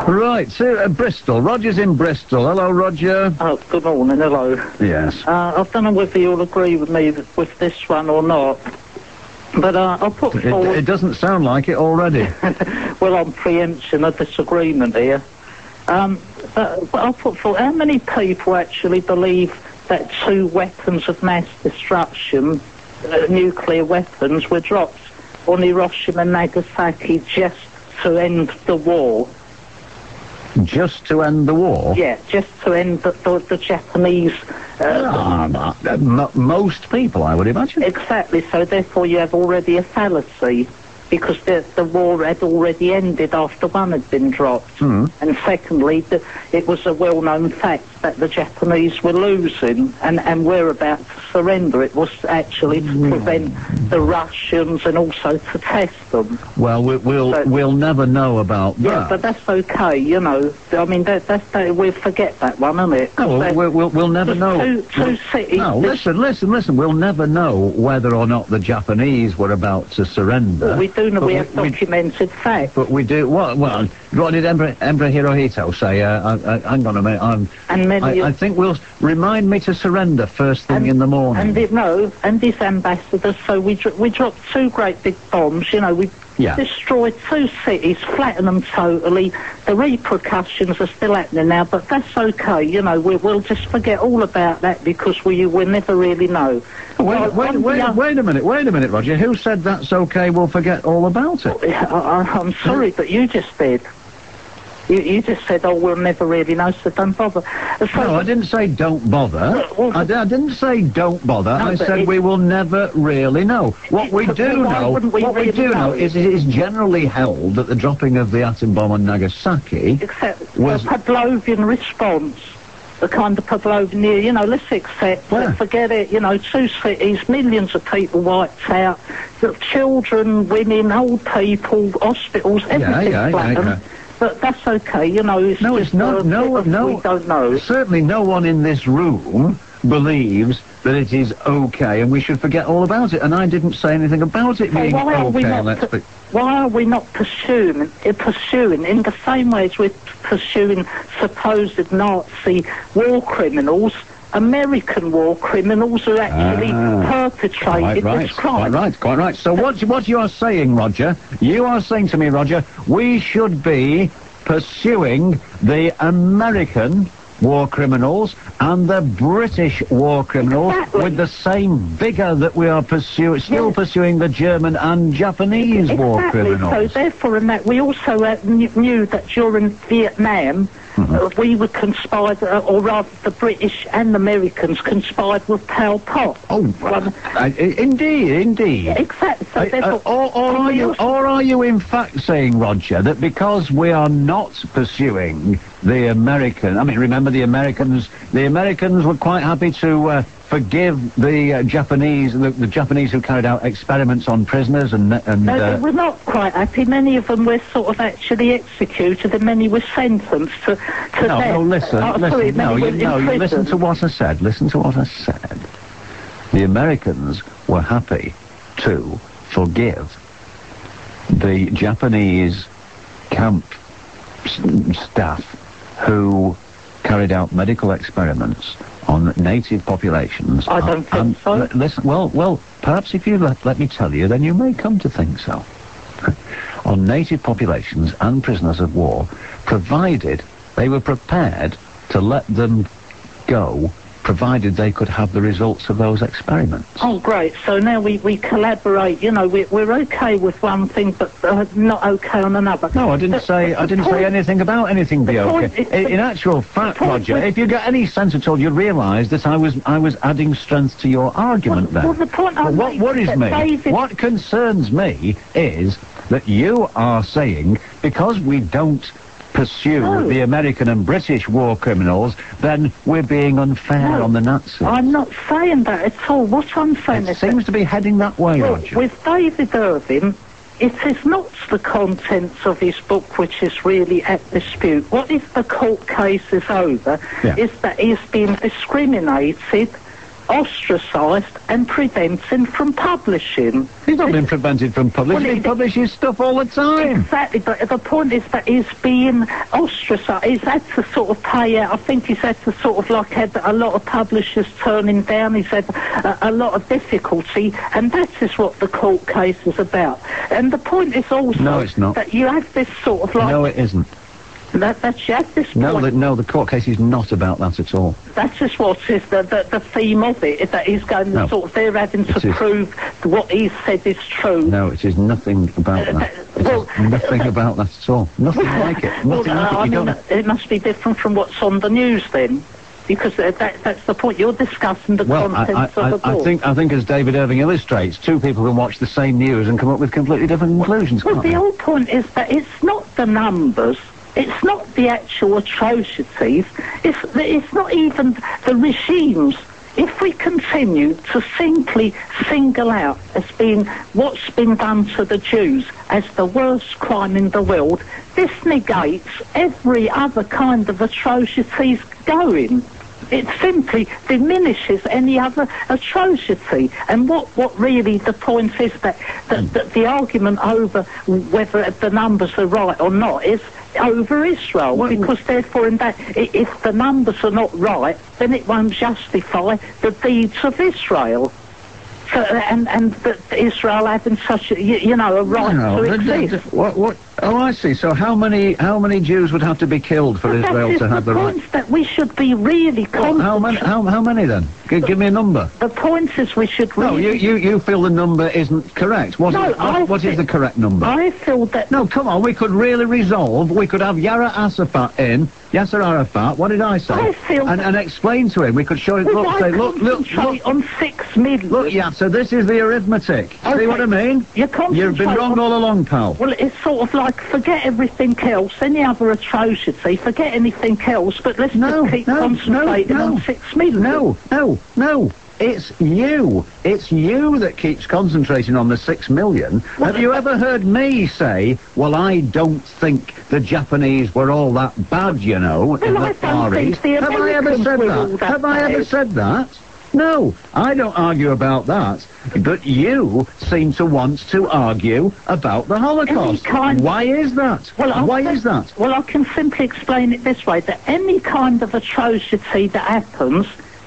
Right, so Bristol. Roger's in Bristol. Hello, Roger. Oh, good morning, hello. Yes. I don't know whether you'll agree with me with this one or not, but I'll put forward... It doesn't sound like it already. Well, I'm preempting a disagreement here. But I'll put forward, how many people actually believe that 2 weapons of mass destruction, nuclear weapons, were dropped on Hiroshima and Nagasaki just to end the war? Just to end the war? Yeah, just to end the Japanese... most people, I would imagine. Exactly, so therefore you have already a fallacy, because the war had already ended after one had been dropped. And secondly, it was a well-known fact that the Japanese were losing and were about to surrender. It was actually to prevent the Russians and also to test them. Well, we'll never know about that. Yeah, but that's okay, you know. I mean, we'll forget that one, isn't it? No, we'll never know. Two cities... No, listen, we'll never know whether or not the Japanese were about to surrender. Well, we do know, we have documented facts. But we do... What did Emperor Hirohito say? Hang on a minute, I think we'll... Remind me to surrender first thing in the morning. And his ambassadors, so we dropped 2 great big bombs, you know, we destroyed 2 cities, flattened them totally. The repercussions are still happening now, but that's okay, you know, we'll just forget all about that because we'll never really know. Wait a minute, Roger. Who said that's okay, we'll forget all about it? I'm sorry, but you just did. You just said, oh, we'll never really know, so don't bother. No, I didn't say don't bother. I didn't say don't bother. No, I said we will never really know. What we do know is it is generally held that the dropping of the atom bomb on Nagasaki was... a Pavlovian response. The kind of Pavlovian, you know, let's accept it, forget it, you know, 2 cities, millions of people wiped out, children, women, old people, hospitals, everything flattened. But that's okay, you know. It's not. No, we don't know. Certainly, no one in this room believes that it is okay, and we should forget all about it. And I didn't say anything about it being okay. Why are we not pursuing in the same way as we're pursuing supposed Nazi war criminals? American war criminals who actually perpetrated this crime. Quite right. So what you are saying, Roger, you are saying to me, Roger, we should be pursuing the American war criminals and the British war criminals with the same vigour that we are pursuing the German and Japanese war criminals. So therefore, in that, we also knew that during Vietnam, we were conspired, or rather the British and Americans conspired with Pol Pot. Indeed. Yeah, exactly. So therefore, or are you in fact saying, Roger, that because we are not pursuing the American... I mean, remember the Americans were quite happy to forgive the Japanese, the Japanese who carried out experiments on prisoners and no, they were not quite happy. Many of them were sort of actually executed, and many were sentenced to death. No, listen to what I said. Listen to what I said. The Americans were happy to forgive the Japanese camp staff who carried out medical experiments on native populations. I don't think so. Listen, well, perhaps if you let me tell you, then you may come to think so. On native populations and prisoners of war, provided they were prepared to let them go, provided they could have the results of those experiments. Oh, great. So now we collaborate, you know, we're okay with one thing, but not okay on another. No, I didn't say anything about anything be okay. In actual fact, Roger, if you get any sense at all, you'd realise that I was adding strength to your argument there. Well, the point what worries me, what concerns me, is that you are saying, because we don't pursue the American and British war criminals, then we're being unfair on the Nazis. I'm not saying that at all. What I'm saying is... It seems to be heading that way, Roger. With David Irving, it is not the contents of his book which is really at dispute. What if the court case is over is that he's been discriminated ostracised and prevents him from publishing. He's not been prevented from publishing. He publishes stuff all the time. Exactly, but the point is that he's being ostracised. He's had to sort of pay out. I think he's had to sort of like had a lot of publishers turn him down. He's had a lot of difficulty, and that is what the court case is about. And the point is also no, it's not. that you have this sort of like... No, it isn't. That's at this No, point. no, the court case is not about that at all. That's just what is the theme of it, is that he's going to sort of, they're having to prove what he said is true. No, it is nothing about that. Nothing about that at all. Nothing like it. Nothing like it. It must be different from what's on the news then. Because that's the point. You're discussing the contents of the book. I think, as David Irving illustrates, two people can watch the same news and come up with completely different conclusions. Well, the whole point is that it's not the numbers. It's not the actual atrocities. It's not even the regimes. If we continue to simply single out as being what's been done to the Jews as the worst crime in the world, this negates every other kind of atrocities going. It simply diminishes any other atrocity. And what really the point is that the argument over whether the numbers are right or not is over Israel, because therefore in that, if the numbers are not right, then it won't justify the deeds of Israel. So, and that Israel having such a, a right to exist. What? Oh, I see. So how many Jews would have to be killed for Israel to have the right? The point that we should be really concentrating. How many then? Give me a number. The point is we should really... No, you feel the number isn't correct. What is the correct number? I feel that... No, come on, we could really resolve. We could have Yasser Arafat, what did I say? I feel and explain to him. We could show him, look, on 6 million. Look, Yasser, this is the arithmetic. Okay. See what I mean? You've been wrong all along, pal. Well, it's sort of like, forget everything else, any other atrocity, forget anything else, but let's just keep concentrating on 6 million. No. It's you that keeps concentrating on the 6 million. Have you ever heard me say, well, I don't think the Japanese were all that bad, in the Far East? Have I ever said that? Have I ever said that? No, I don't argue about that. But you seem to want to argue about the Holocaust. Why is that? Why is that? Well, I can simply explain it this way, that any kind of atrocity that happens,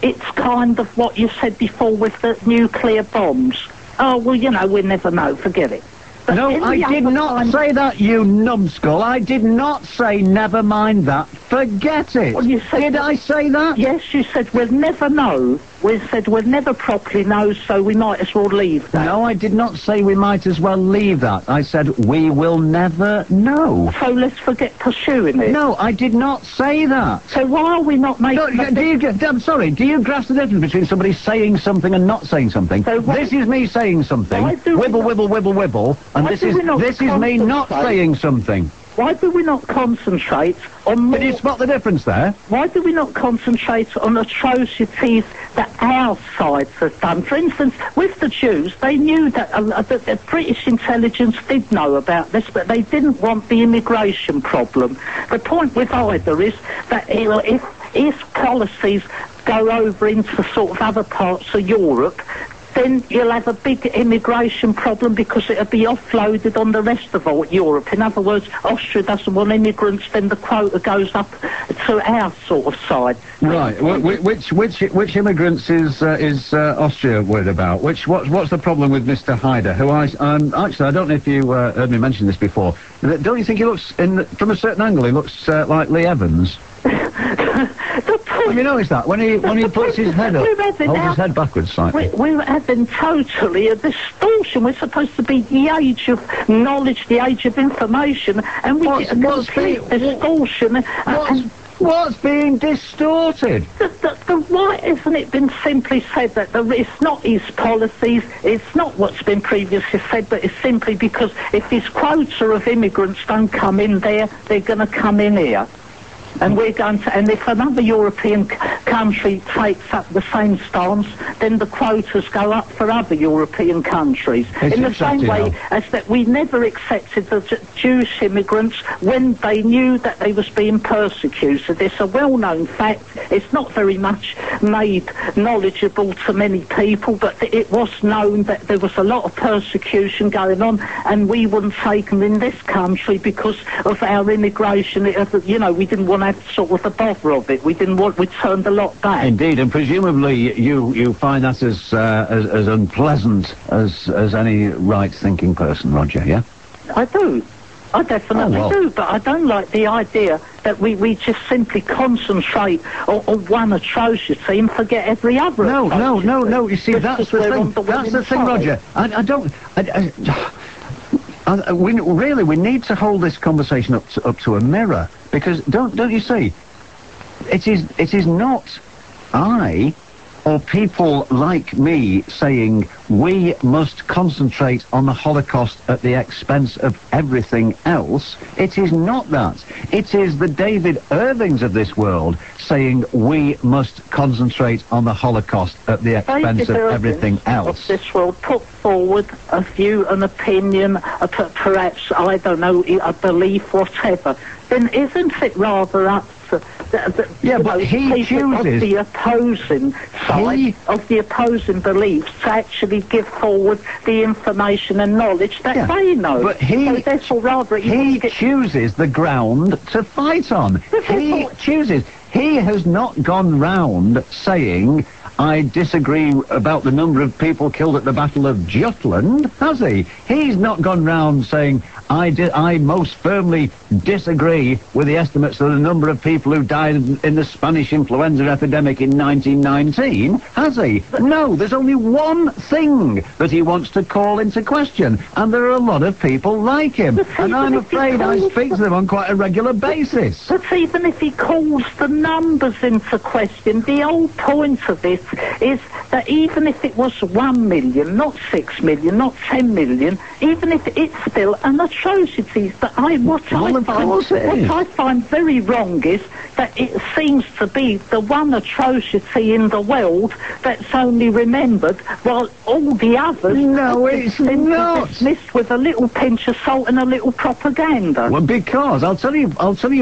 it's kind of what you said before with the nuclear bombs. Oh, well, we never know, forget it. But no, I did not say that, you numbskull. I did not say never mind that. Forget it. Well, you said, did I say that? Yes, you said we'll never know. We said we'll never properly know, so we might as well leave that. No, I did not say we might as well leave that. I said we will never know. So let's forget pursuing it. No, I did not say that. So why are we not making... I'm sorry, do you grasp the difference between somebody saying something and not saying something? So this is me saying something. Wibble, and this is me not saying something. Why do we not concentrate on... Did you spot the difference there? Why do we not concentrate on atrocities that our side has done? For instance, with the Jews, they knew that the British intelligence did know about this, but they didn't want the immigration problem. The point with either is that if policies go over into sort of other parts of Europe, then you'll have a big immigration problem because it'll be offloaded on the rest of Europe. In other words, Austria doesn't want immigrants, then the quota goes up to our sort of side. Right. Which immigrants is Austria worried about? What's the problem with Mr. Haider? Who actually, I don't know if you heard me mention this before. Don't you think he looks, from a certain angle, he looks like Lee Evans? Have you noticed that? When he puts his head up, holds his head backwards slightly. We're having totally a distortion. We're supposed to be the age of knowledge, the age of information, and we get a complete distortion. What's being distorted? Why hasn't it been simply said that it's not his policies, it's not what's been previously said, but it's simply because if his quota of immigrants don't come in there, they're going to come in here. And we're going to, and if another European country takes up the same stance, then the quotas go up for other European countries. In the same way as that we never accepted the Jewish immigrants when they knew that they was being persecuted. It's a well-known fact. It's not very much made knowledgeable to many people, but it was known that there was a lot of persecution going on, and we wouldn't take them in this country because of our immigration. You know, we didn't want to have sort of the bother of it. We turned a lot back. Indeed, and presumably you find that as unpleasant as any right-thinking person, Roger, yeah? I do. I definitely do, but I don't like the idea that we just simply concentrate on one atrocity and forget every other atrocity. No, you see, that's the thing. That's the thing, Roger. We need to hold this conversation up to a mirror, because don't you see, it is not I or people like me saying we must concentrate on the Holocaust at the expense of everything else. It is not that. It is the David Irvings of this world saying we must concentrate on the Holocaust at the expense of everything else. Of this world put forward a view, an opinion, perhaps, I don't know, a belief, whatever. Then isn't it rather up to but he chooses of the opposing side, of the opposing beliefs, to actually give forward the information and knowledge that they know. But he chooses the ground to fight on. He chooses. He has not gone round saying, I disagree about the number of people killed at the Battle of Jutland, has he? He's not gone round saying, I most firmly disagree with the estimates of the number of people who died in the Spanish influenza epidemic in 1919, has he? No, there's only one thing that he wants to call into question, and there are a lot of people like him, and I'm afraid I speak to them on quite a regular basis. But even if he calls the numbers into question, the whole point of this is that even if it was 1 million, not 6 million, not 10 million, even if it's still an atrocities, that what I find very wrong is that it seems to be the one atrocity in the world that's only remembered, while all the others are dismissed with a little pinch of salt and a little propaganda. Well, because I'll tell you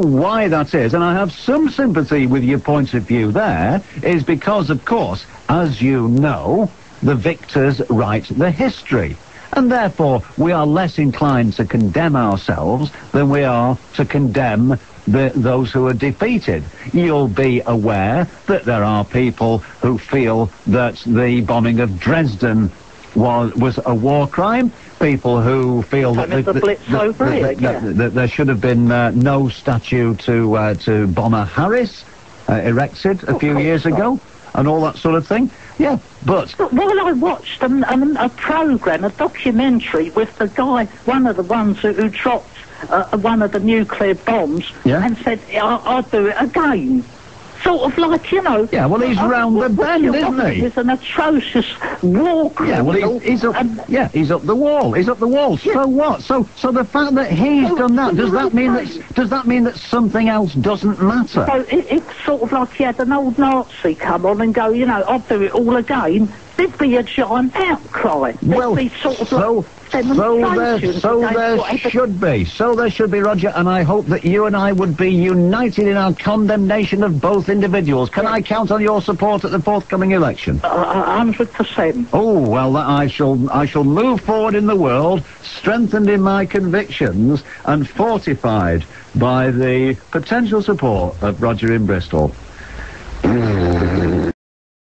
why that is, and I have some sympathy with your point of view there, is because, of course, as you know, the victors write the history. And therefore, we are less inclined to condemn ourselves than we are to condemn those who are defeated. You'll be aware that there are people who feel that the bombing of Dresden was a war crime. People who feel that there should have been no statue to Bomber Harris erected a few years ago, and all that sort of thing. Yeah, but while I watched a programme, a documentary with the guy, one of the ones who dropped one of the nuclear bombs, and said, I'll do it again. Sort of like, you know... Yeah, well, he's round the bend, isn't he? He's an atrocious war criminal. Yeah, well, he's up the wall. He's up the wall. Yeah. So what? So the fact that he's done that, does that mean that something else doesn't matter? So it's sort of like he had an old Nazi come on and go, you know, I'll do it all again. There'd be a giant outcry. Well, there should be, Roger, and I hope that you and I would be united in our condemnation of both individuals. Can I count on your support at the forthcoming election? 100%. Oh, well, I shall move forward in the world, strengthened in my convictions and fortified by the potential support of Roger in Bristol.